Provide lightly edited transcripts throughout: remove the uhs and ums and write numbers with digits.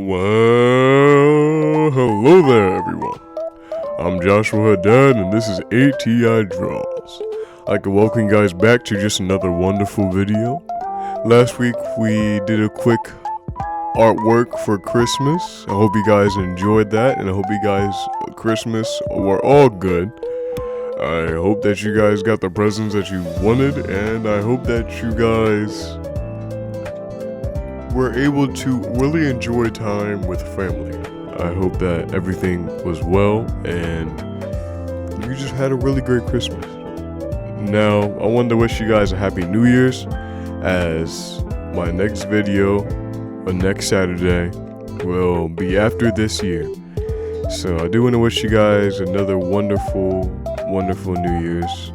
Well, hello there, everyone. I'm Joshua Haddad, and this is A.T.I Draws. I'd like to welcome you guys back to just another wonderful video. Last week, we did a quick artwork for Christmas. I hope you guys enjoyed that, and I hope you guys' Christmas were all good. I hope that you guys got the presents that you wanted, and I hope that you guys were able to really enjoy time with family. I hope that everything was well and you just had a really great Christmas. Now, I wanted to wish you guys a happy New Year's, as my next video on next Saturday will be after this year. So I do want to wish you guys another wonderful New Year's.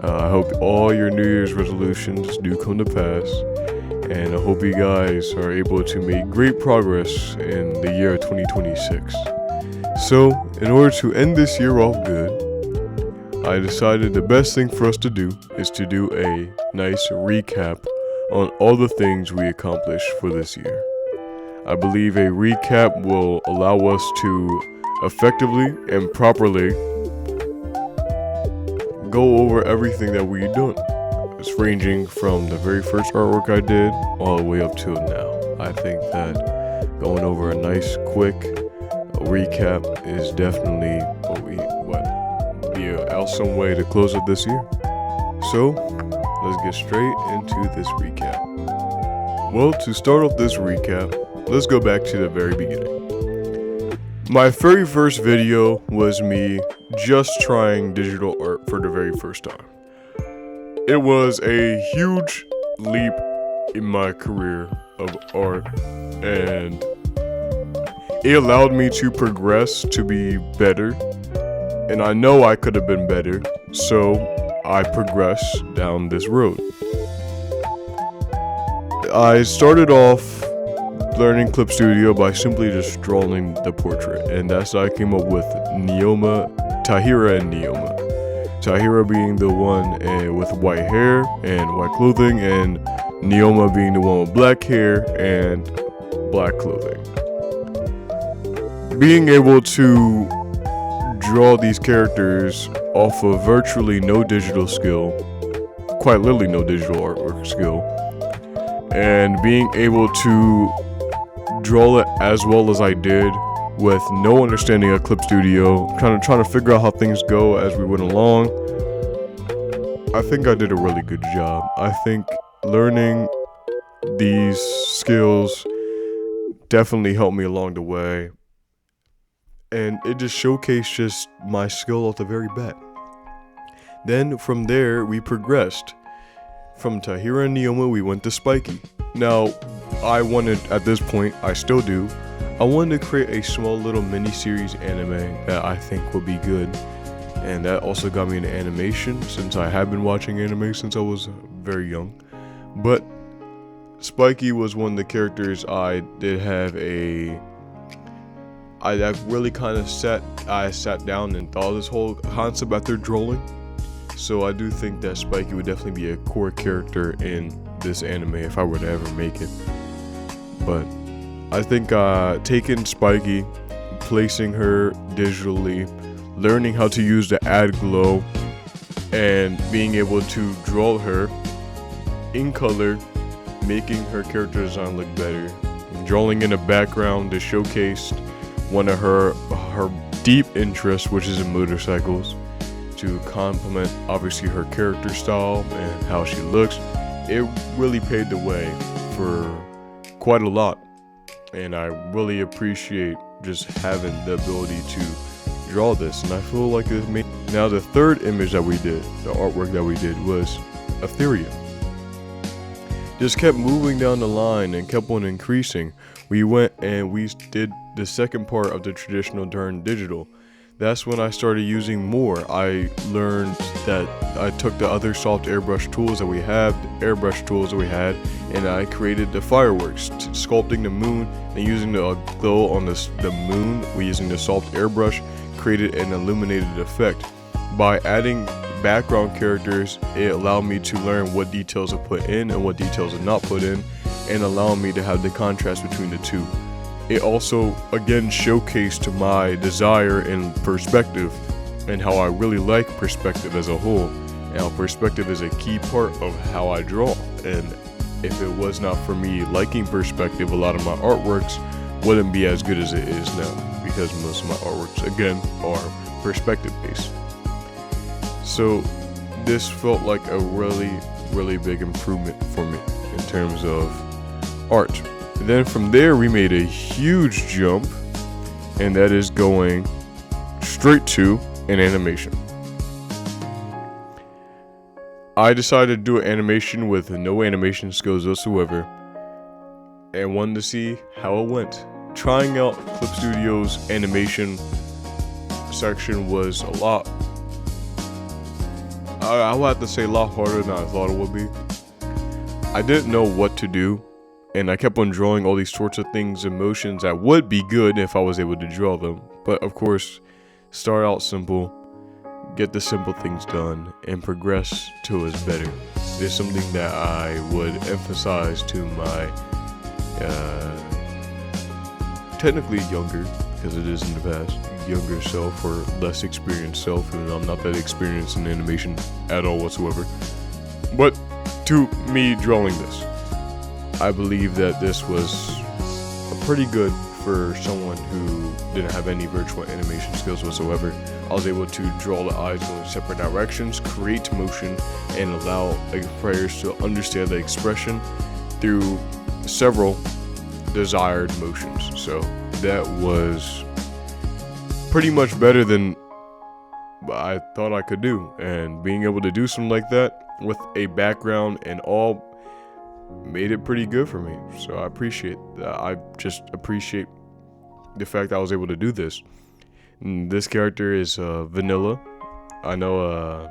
I hope all your New Year's resolutions do come to pass. And I hope you guys are able to make great progress in the year 2026. So, in order to end this year off good, I decided the best thing for us to do is to do a nice recap on all the things we accomplished for this year. I believe a recap will allow us to effectively and properly go over everything that we've done. It's ranging from the very first artwork I did all the way up to now. I think that going over a nice quick recap is definitely be an awesome way to close up this year. So let's get straight into this recap. Well, to start off this recap, let's go back to the very beginning. My very first video was me just trying digital art for the very first time. It was a huge leap in my career of art, and it allowed me to progress to be better, and I know I could have been better, so I progressed down this road. I started off learning Clip Studio by simply just drawing the portrait, and that's how I came up with Tahira and Neoma. Tahira being the one with white hair and white clothing, and Neoma being the one with black hair and black clothing. Being able to draw these characters off of virtually no digital skill, quite literally no digital artwork skill, and being able to draw it as well as I did with no understanding of Clip Studio, trying to figure out how things go as we went along. I think I did a really good job. I think learning these skills definitely helped me along the way, and it just showcased just my skill at the very bat. Then from there we progressed. From Tahira and Neoma we went to Spiky. Now I wanted, at this point I still do, I wanted to create a small little mini-series anime that I think would be good, and that also got me into animation, since I have been watching anime since I was very young. But Spiky was one of the characters I did have I really kind of sat down and thought this whole concept after drawing. So I do think that Spiky would definitely be a core character in this anime if I were to ever make it. But I think taking Spiky, placing her digitally, learning how to use the add glow, and being able to draw her in color, making her character design look better, drawing in a background that showcased one of her deep interests, which is in motorcycles, to complement obviously her character style and how she looks. It really paved the way for quite a lot. And I really appreciate just having the ability to draw this, and I feel like it made. Now the third image that we did, the artwork that we did, was Ethereum. Just kept moving down the line and kept on increasing. We went and we did the second part of the traditional turn digital. That's when I started using more. I learned that I took the other soft airbrush tools that we have, and I created the fireworks, sculpting the moon and using the glow on the moon. We using the soft airbrush created an illuminated effect. By adding background characters, it allowed me to learn what details are put in and what details are not put in, and allowing me to have the contrast between the two. it also again showcased my desire and perspective, and how I really like perspective as a whole, and how perspective is a key part of how I draw. And if it was not for me liking perspective, a lot of my artworks wouldn't be as good as it is now, because most of my artworks again are perspective based. So this felt like a really big improvement for me in terms of art. And then from there we made a huge jump, and that is going straight to an animation. I decided to do an animation with no animation skills whatsoever, and wanted to see how it went. Trying out Clip Studio's animation section was a lot, I would have to say, a lot harder than I thought it would be. I didn't know what to do, and I kept on drawing all these sorts of things and motions that would be good if I was able to draw them. But of course, start out simple, get the simple things done, and progress to is better. It's something that I would emphasize to my technically younger, because it is in the past, younger self or less experienced self, even though I'm not that experienced in animation at all whatsoever. But to me drawing this, I believe that this was pretty good for someone who didn't have any virtual animation skills whatsoever. I was able to draw the eyes going in separate directions, create motion, and allow players to understand the expression through several desired motions. So that was pretty much better than I thought I could do, and being able to do something like that with a background and all made it pretty good for me. So I appreciate that. I just appreciate the fact that I was able to do this. And this character is Vanilla. I know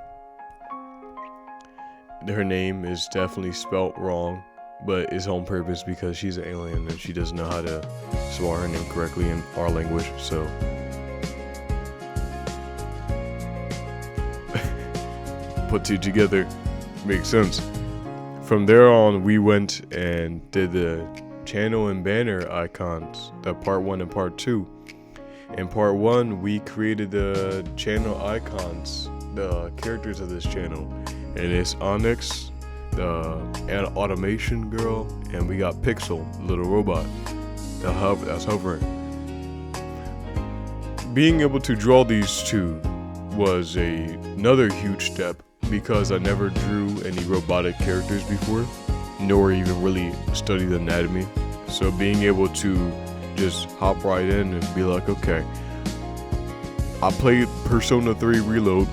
her name is definitely spelt wrong, but it's on purpose because she's an alien and she doesn't know how to spell her name correctly in our language. So put two together makes sense. From there on, we went and did the channel and banner icons, the part 1 and part 2. In part 1, we created the channel icons, the characters of this channel, and it's Onyx, the automation girl, and we got Pixel, the little robot that's hovering. Being able to draw these two was another huge step, because I never drew any robotic characters before, nor even really studied anatomy. So being able to just hop right in and be like, okay, I played Persona 3 Reload.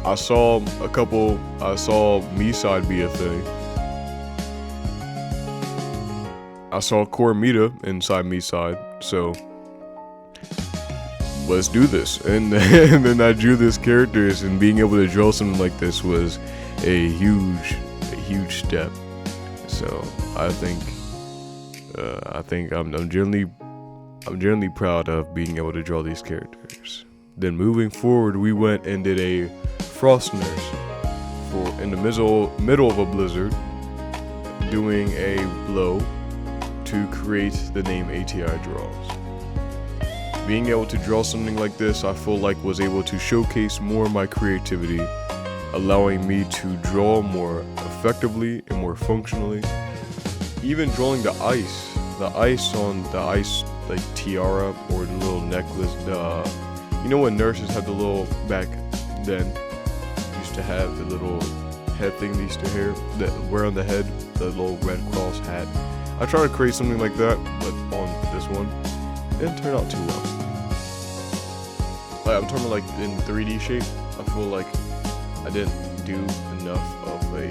I saw Me-Side be a thing. I saw Core Mita inside Me-Side, so let's do this. And then I drew these characters, and being able to draw something like this was a huge step. So I think I'm generally proud of being able to draw these characters. Then moving forward, we went and did a Frost Nurse in the middle of a blizzard, doing a blow to create the name A.T.I draws. Being able to draw something like this, I feel like was able to showcase more of my creativity, allowing me to draw more effectively and more functionally. Even drawing the ice on the ice like tiara or the little necklace. You know when nurses had the little back then used to have the little head thing they used to wear on the head, the little Red Cross hat. I tried to create something like that, but on this one, it didn't turn out too well. Like, I'm talking like in 3D shape. I feel like I didn't do enough of a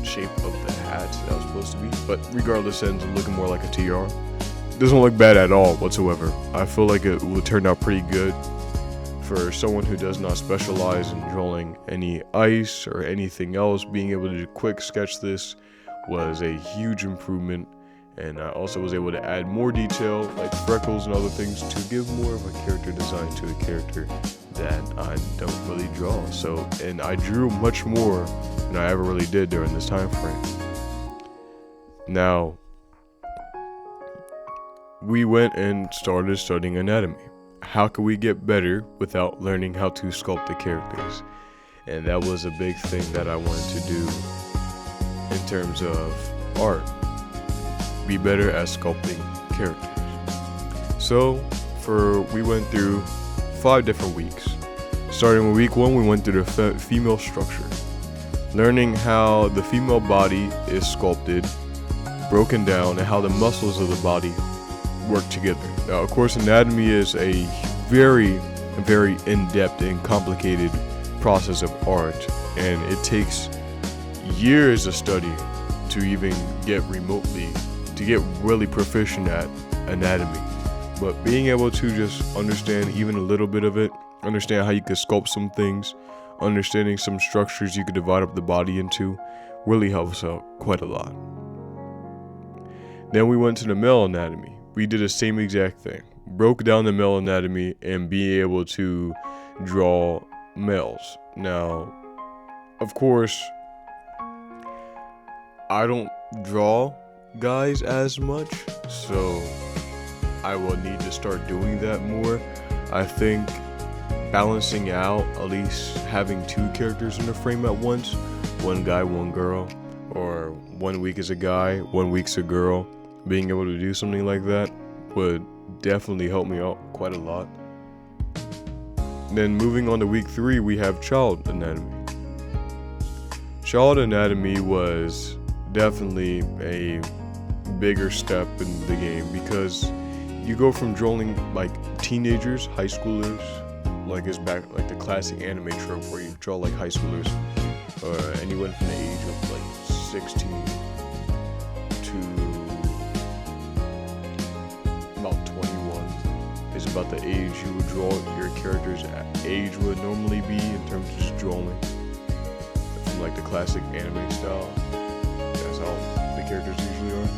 shape of the hat that was supposed to be. But regardless, it ends up looking more like a tiara. It doesn't look bad at all whatsoever. I feel like it would turn out pretty good for someone who does not specialize in drawing any ice or anything else. Being able to quick sketch this was a huge improvement. And I also was able to add more detail, like freckles and other things, to give more of a character design to a character that I don't really draw. So, and I drew much more than I ever really did during this time frame. Now, we went and started studying anatomy. How could we get better without learning how to sculpt the characters? And that was a big thing that I wanted to do in terms of art. Be better at sculpting characters. So we went through 5 different weeks. Starting with week 1, we went through the female structure, learning how the female body is sculpted, broken down, and how the muscles of the body work together. Now, of course, anatomy is a very, very in-depth and complicated process of art, and it takes years of study to even get really proficient at anatomy. But being able to just understand even a little bit of it, understand how you could sculpt some things, understanding some structures you could divide up the body into, really helps out quite a lot. Then we went to the male anatomy. We did the same exact thing. Broke down the male anatomy and be able to draw males. Now, of course, I don't draw guys as much, so I will need to start doing that more. I think balancing out, at least having 2 characters in the frame at once, 1 guy, 1 girl, or 1 week is a guy, 1 week's a girl, being able to do something like that would definitely help me out quite a lot. Then moving on to week 3, we have child anatomy. Child anatomy was definitely a bigger step in the game because you go from drawing like teenagers, high schoolers, like the classic anime trope where you draw like high schoolers, or anyone from the age of like 16 to about 21 is about the age you would draw your characters at. Age would normally be in terms of just drawing from like the classic anime style. That's how the characters usually are.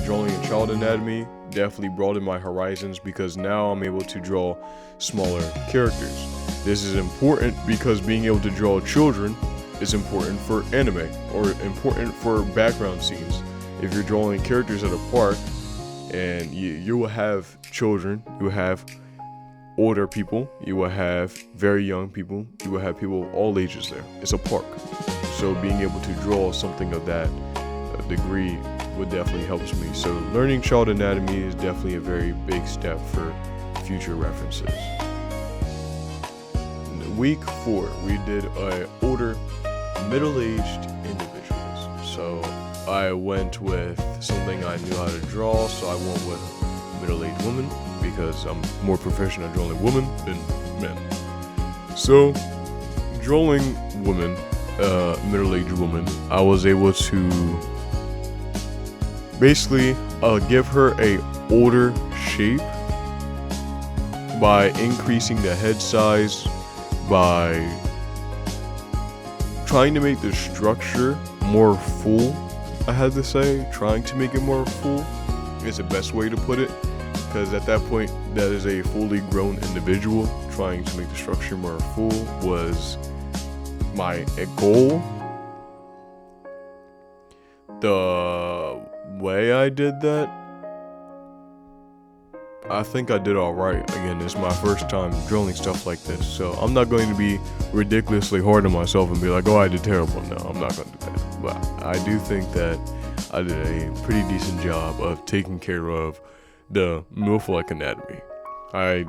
Drawing in child anatomy definitely broadened my horizons because now I'm able to draw smaller characters. This is important because being able to draw children is important for anime or important for background scenes. If you're drawing characters at a park and you will have children, you will have older people, you will have very young people, you will have people of all ages there. It's a park. So being able to draw something of that degree would definitely helps me. So learning child anatomy is definitely a very big step for future references. In week 4, we did older middle-aged individuals. So I went with something I knew how to draw, so I went with middle-aged women because I'm more proficient at drawing women than men. So drawing women, middle-aged women, I was able to basically give her a older shape by increasing the head size, by trying to make the structure more full. I had to say, trying to make it more full is the best way to put it, because at that point that is a fully grown individual. Trying to make the structure more full was my goal. The way I did that, I think I did alright. Again, it's my first time drawing stuff like this, so I'm not going to be ridiculously hard on myself and be like, oh, I did terrible. No, I'm not going to do that. But I do think that I did a pretty decent job of taking care of the MILF-like anatomy. I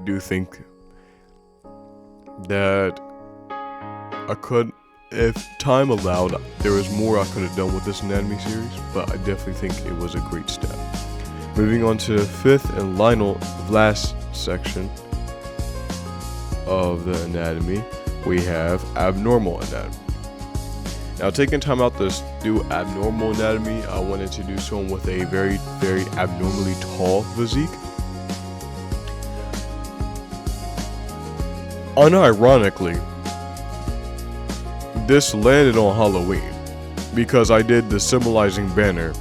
do think that I could, if time allowed, there was more I could have done with this anatomy series, but I definitely think it was a great step. Moving on to the 5th and last section of the anatomy, we have abnormal anatomy. Now, taking time out to do abnormal anatomy, I wanted to do someone with a very, very abnormally tall physique. Unironically, this landed on Halloween because I did the symbolizing banner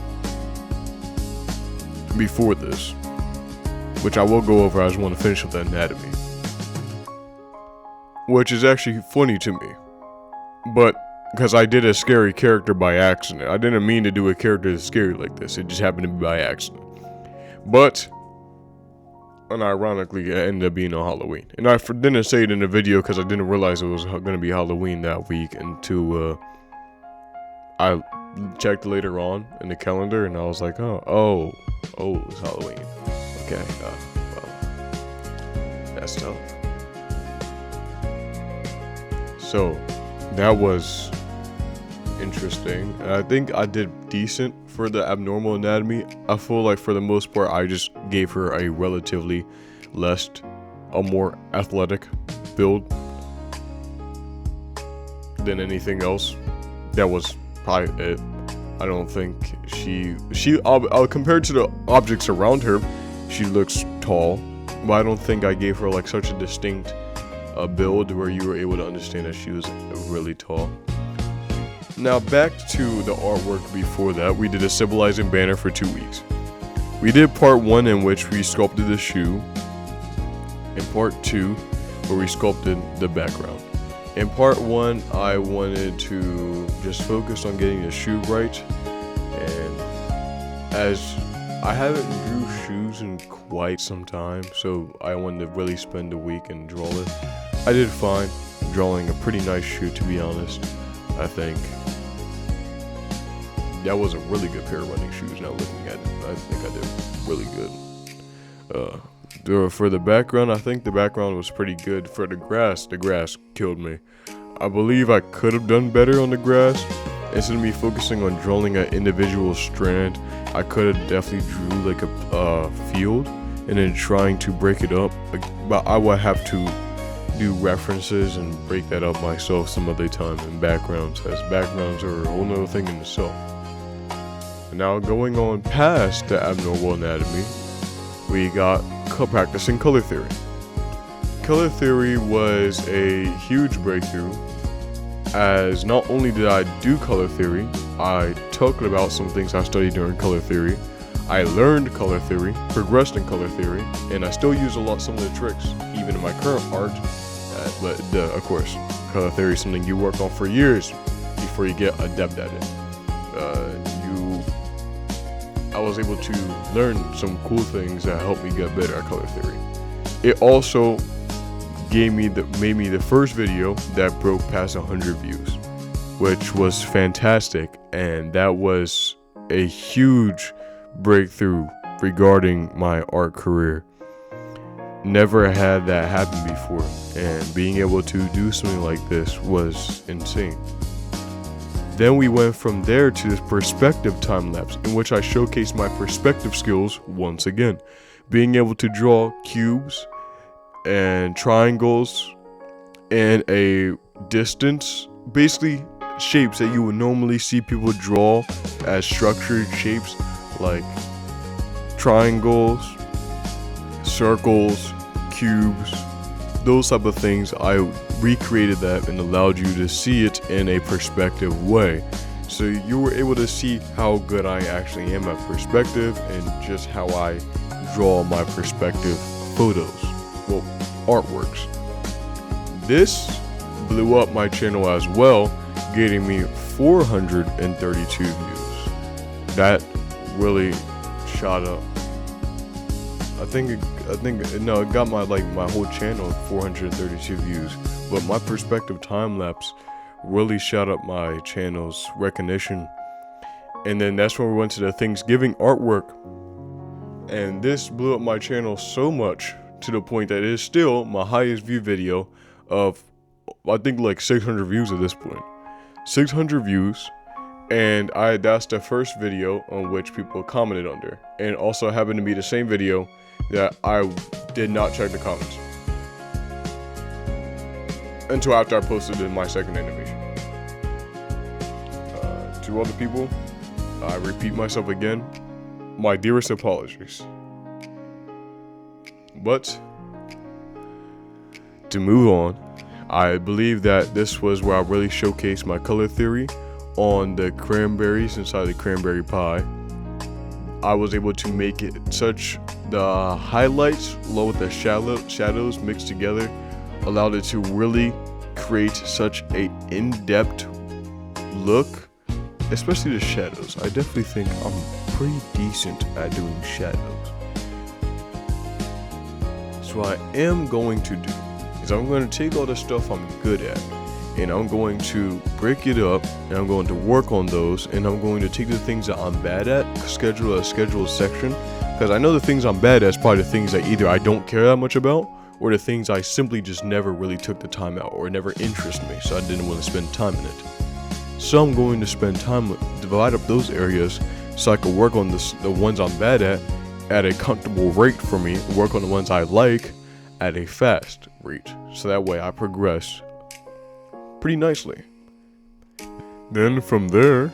before this, which I will go over. I just want to finish with the anatomy, which is actually funny to me, but because I did a scary character by accident. I didn't mean to do a character that's scary like this. It just happened to be by accident. But unironically, it ended up being on Halloween. And I didn't say it in the video because I didn't realize it was going to be Halloween that week until I checked later on in the calendar, and I was like, oh, it's Halloween. Okay, well, that's tough. So that was interesting, and I think I did decent for the abnormal anatomy. I feel like for the most part I just gave her a relatively a more athletic build than anything else. That was probably it. I don't think she compared to the objects around her, she looks tall, but I don't think I gave her like such a distinct build where you were able to understand that she was really tall. Now back to the artwork before that, we did a symbolizing banner for 2 weeks. We did part 1 in which we sculpted the shoe, and part 2 where we sculpted the background. In part 1, I wanted to just focus on getting the shoe right, and as I haven't drew shoes in quite some time, so I wanted to really spend a week and draw it. I did fine drawing a pretty nice shoe, to be honest. I think that was a really good pair of running shoes. Now looking at it, I think I did really good. For the background, I think the background was pretty good. For the grass killed me. I believe I could have done better on the grass. Instead of me focusing on drawing an individual strand, I could have definitely drew like a field and then trying to break it up. But I would have to do references and break that up myself some other time in backgrounds, as backgrounds are a whole nother thing in itself. Now going on past the abnormal anatomy, we got practicing color theory. Color theory was a huge breakthrough, as not only did I do color theory, I talked about some things I studied during color theory. I learned color theory, progressed in color theory, and I still use some of the tricks, even in my current art. But of course, color theory is something you work on for years before you get adept at it. I was able to learn some cool things that helped me get better at color theory. It also made me the first video that broke past 100 views, which was fantastic, and that was a huge breakthrough regarding my art career. Never had that happen before, and being able to do something like this was insane. Then we went from there to this perspective time lapse, in which I showcased my perspective skills once again, being able to draw cubes and triangles and a distance, basically shapes that you would normally see people draw as structured shapes like triangles, circles, cubes, those type of things. I recreated that and allowed you to see it in a perspective way, so you were able to see how good I actually am at perspective and just how I draw my perspective photos, well, artworks. This blew up my channel as well, getting me 432 views. That really shot up. I think it got my whole channel 432 views, but my perspective time lapse really shot up my channel's recognition. And then that's when we went to the Thanksgiving artwork, and this blew up my channel so much to the point that it is still my highest view video of, I think, like 600 views at this point. 600 views. And that's the first video on which people commented under, and also happened to be the same video that I did not check the comments until after I posted in my second animation. To other people, I repeat myself again, my dearest apologies. But to move on, I believe that this was where I really showcased my color theory on the cranberries inside the cranberry pie. I was able to make it such the highlights along with the shadows mixed together allowed it to really create such a in-depth look, especially the shadows. I definitely think I'm pretty decent at doing shadows. So what I am going to do is I'm going to take all the stuff I'm good at, and I'm going to break it up, and I'm going to work on those, and I'm going to take the things that I'm bad at, schedule a section, because I know the things I'm bad at is probably the things that either I don't care that much about, or the things I simply just never really took the time out, or never interest me, so I didn't want to spend time in it. So I'm going to spend time, divide up those areas, so I can work on the ones I'm bad at a comfortable rate for me, work on the ones I like at a fast rate, so that way I progress pretty nicely. Then from there,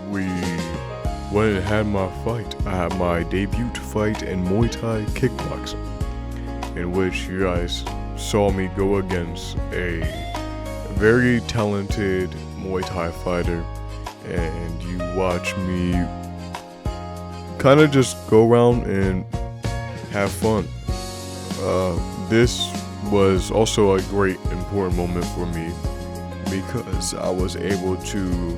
we went and had my fight. I had my debut fight in Muay Thai kickboxing, in which you guys saw me go against a very talented Muay Thai fighter, and you watch me kind of just go around and have fun. This was also a great important moment for me, because I was able to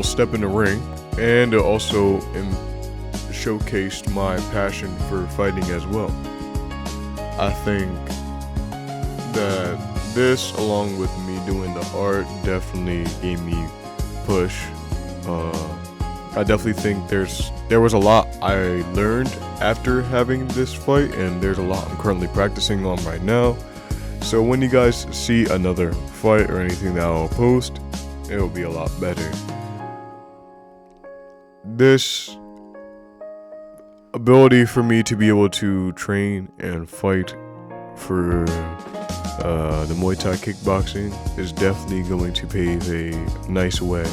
step in the ring, and it also showcased my passion for fighting as well. I think that this, along with me doing the art, definitely gave me push. I definitely think there was a lot I learned after having this fight, and there's a lot I'm currently practicing on right now. So when you guys see another fight or anything that I'll post, it will be a lot better. This ability for me to be able to train and fight for the Muay Thai kickboxing is definitely going to pave a nice way.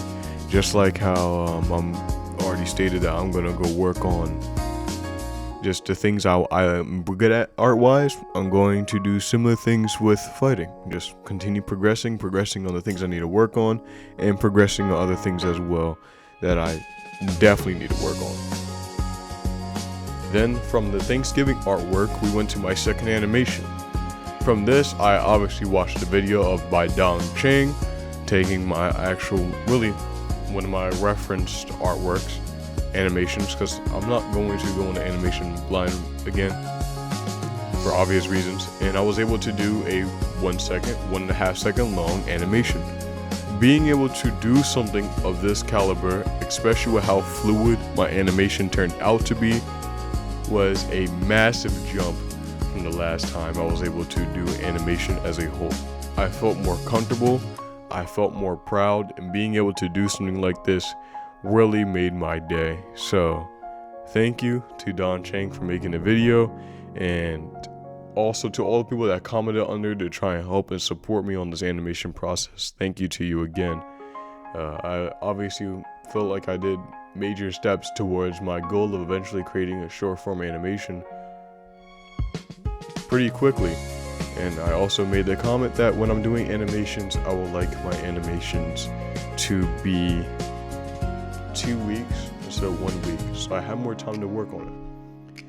Just like how I'm already stated that I'm gonna go work on just the things I'm good at art-wise. I'm going to do similar things with fighting. Just continue progressing on the things I need to work on, and progressing on other things as well that I definitely need to work on. Then from the Thanksgiving artwork, we went to my second animation. From this, I obviously watched the video by Don Chang, taking my actual, really, one of my referenced artworks, animations, because I'm not going to go into animation blind again for obvious reasons, and I was able to do a 1.5 second long animation. Being able to do something of this caliber, especially with how fluid my animation turned out to be, was a massive jump from the last time I was able to do animation as a whole. I felt more comfortable, I felt more proud, and being able to do something like this really made my day. So thank you to Don Chang for making the video, and also to all the people that commented under to try and help and support me on this animation process. Thank you to you again. I obviously felt like I did major steps towards my goal of eventually creating a short form animation pretty quickly. And I also made the comment that when I'm doing animations, I would like my animations to be 2 weeks instead of 1 week, so I have more time to work on it.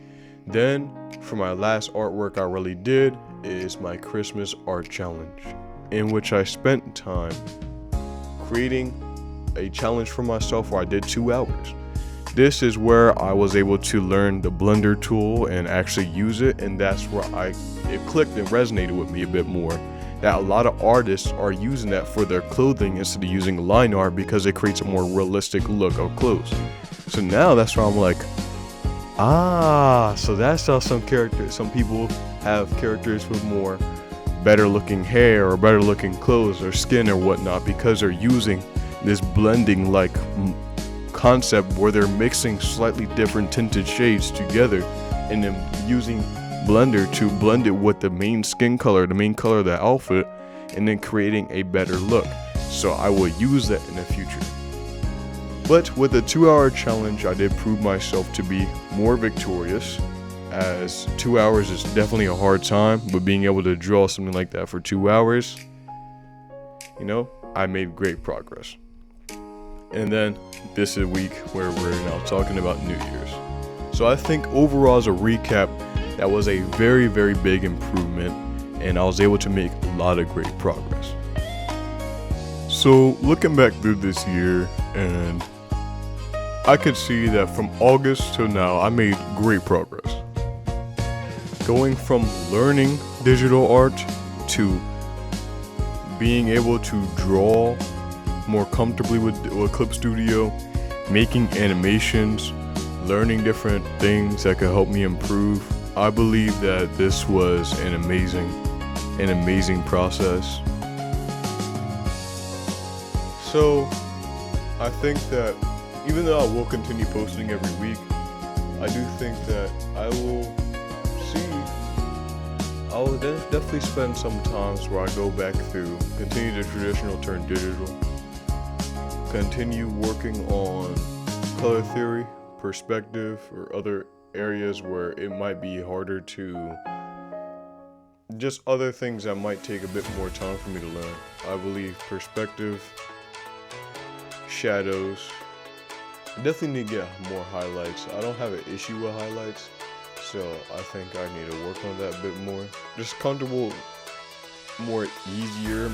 Then, for my last artwork I really did is my Christmas art challenge, in which I spent time creating a challenge for myself where I did 2 hours. This is where I was able to learn the Blender tool and actually use it, and that's where it clicked and resonated with me a bit more, that a lot of artists are using that for their clothing instead of using line art, because it creates a more realistic look of clothes. So now that's where I'm like, so that's how some people have characters with more better looking hair or better looking clothes or skin or whatnot, because they're using this blending like concept where they're mixing slightly different tinted shades together and then using Blender to blend it with the main skin color, the main color of the outfit, and then creating a better look. So I will use that in the future. But with the 2-hour challenge, I did prove myself to be more victorious, as 2 hours is definitely a hard time, but being able to draw something like that for 2 hours, I made great progress. And then this is a week where we're now talking about New Year's. So I think overall, as a recap, that was a very, very big improvement, and I was able to make a lot of great progress. So looking back through this year, and I could see that from August to now, I made great progress. going from learning digital art to being able to draw more comfortably with Clip Studio, making animations, learning different things that could help me improve. I believe that this was an amazing process. So I think that even though I will continue posting every week, I do think that I will definitely spend some times where I go back through, continue the traditional, turn digital, continue working on color theory, perspective, or other areas where it might be harder to, just other things that might take a bit more time for me to learn. I believe perspective, shadows, I definitely need to get more highlights. I don't have an issue with highlights, so I think I need to work on that a bit more. Just comfortable, more easier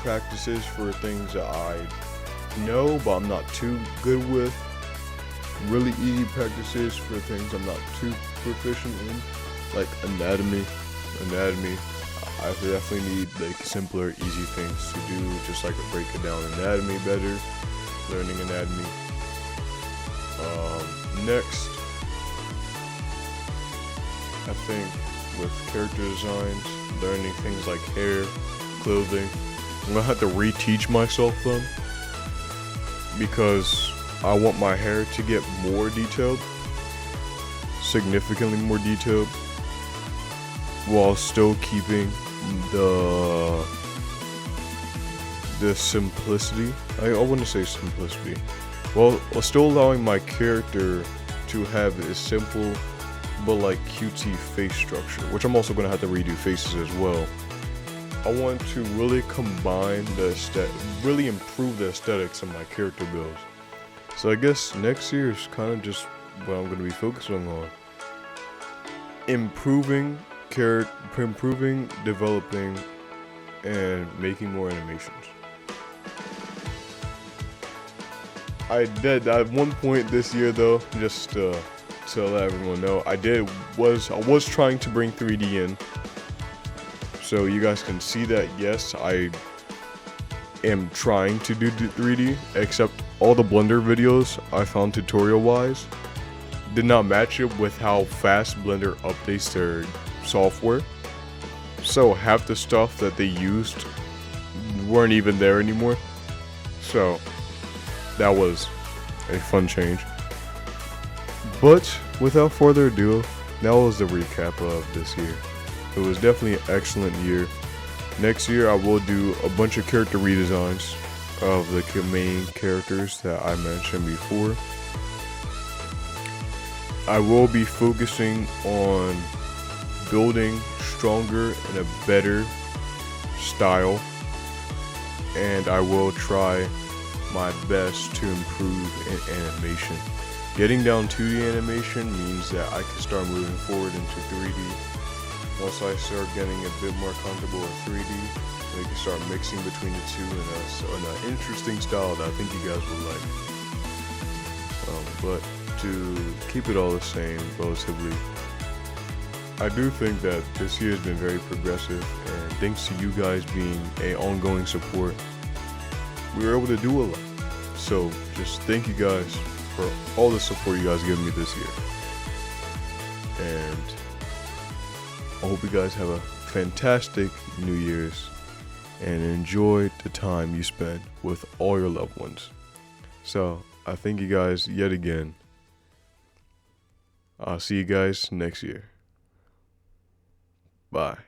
practices for things that I know but I'm not too good with. Really easy practices for things I'm not too proficient in, like anatomy. I definitely need like simpler, easy things to do, just like breaking down anatomy better, learning anatomy. Next, I think with character designs, learning things like hair, clothing, I'm gonna have to reteach myself them because I want my hair to get more detailed, significantly more detailed, while still keeping the simplicity. I wouldn't say simplicity. Well, still allowing my character to have a simple but like cutesy face structure, which I'm also gonna have to redo faces as well. I want to really combine really improve the aesthetics of my character builds. So I guess next year is kind of just what I'm gonna be focusing on. Improving, developing, and making more animations. I did at one point this year though, just to let everyone know, I was trying to bring 3D in. So you guys can see that yes, I am trying to do 3D, except all the Blender videos I found tutorial wise did not match up with how fast Blender updates their software. So half the stuff that they used weren't even there anymore. So that was a fun change. But without further ado, that was the recap of this year. It was definitely an excellent year. Next year I will do a bunch of character redesigns of the main characters that I mentioned before. I will be focusing on building stronger and a better style, and I will try my best to improve in animation. Getting down 2D animation means that I can start moving forward into 3D. Once I start getting a bit more comfortable with 3D, we can start mixing between the two in an interesting style that I think you guys will like. But to keep it all the same, relatively, I do think that this year has been very progressive, and thanks to you guys being an ongoing support, we were able to do a lot. So just thank you guys for all the support you guys given me this year. And I hope you guys have a fantastic New Year's and enjoy the time you spend with all your loved ones. So I thank you guys yet again. I'll see you guys next year. Bye.